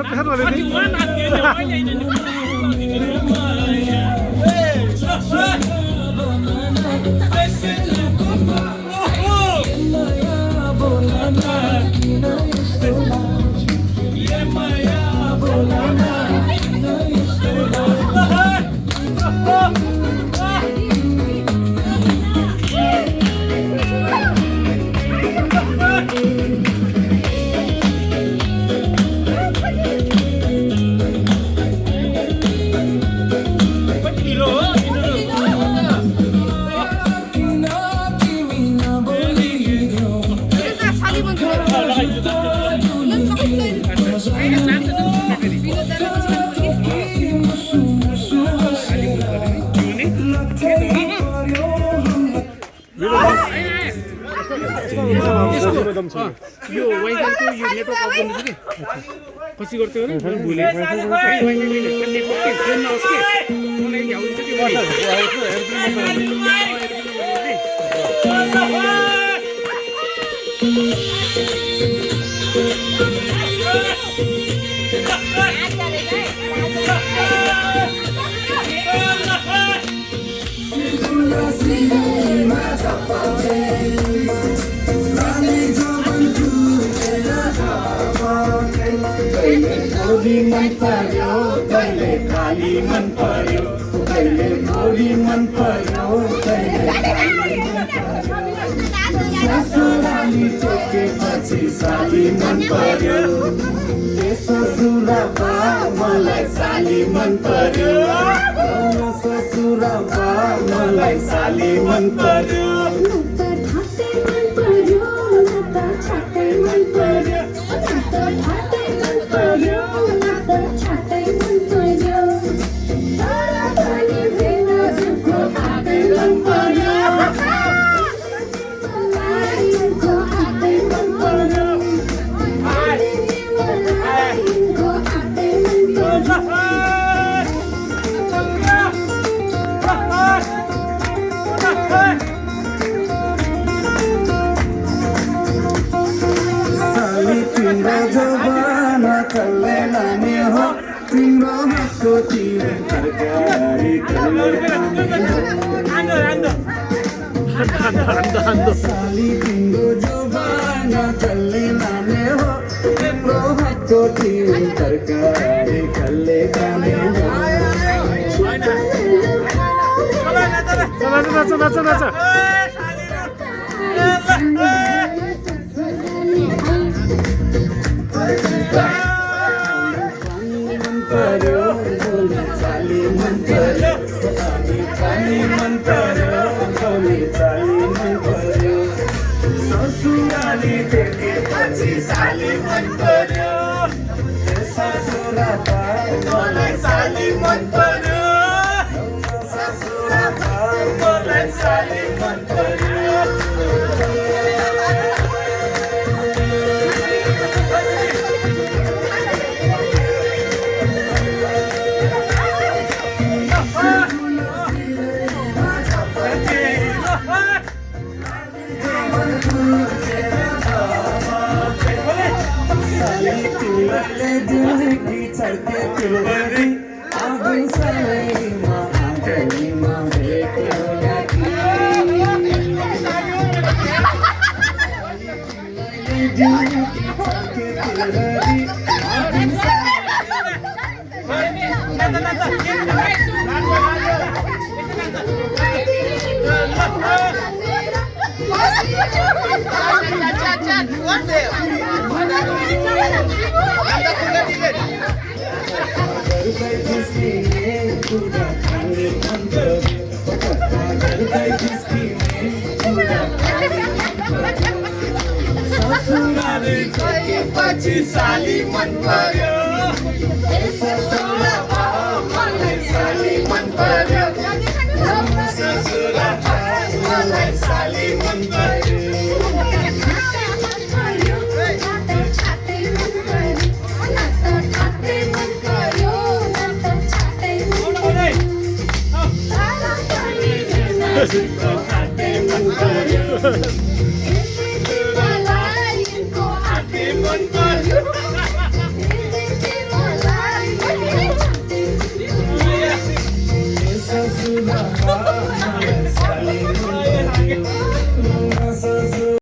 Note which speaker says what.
Speaker 1: पेर वाले नहीं
Speaker 2: यो वाइफाईको यो नेटवर्क अफ गर्नु छ कि कसरी गर्थ्यो भने मैले भुले वाइफाई नेटवर्क के फोन नहोस् के मलाई ल्याउनु छ
Speaker 3: मन पर्यो कहिले खाली मन पर्यो कहिले गोरी मन पर्यो ससुराली टोकेपछि साली मन पर्यो ससुराबा मलाई साली मन पर्यो ससुराबा मलाई साली मन पर्यो कल्ले लाने हो तिम्रो हातको तिरो तरकारी साली तिम्रो जोबाना कल्ले लाने हो तिम्रो हातको तिरो तरकारी कल्ले खाने हो
Speaker 1: चला
Speaker 3: पर्यो साली मन पर्यो साली मन पर्यो साली मन पर्यो ससुराली देखेपछि साली मन पर्यो ससुराबा मलाई साली मन पर्यो ससुराबा मलाई साली मन पर्यो जिंदगी चलते फिरवरी आगे सलैमा आगलीमा भेट्यो लगी जिंदगी चलते फिरवरी आगे पछि साली मन पर्यो ससुराबा मलाई साली मन पर्यो ससुराबा मलाई साली मन पर्यो
Speaker 1: चला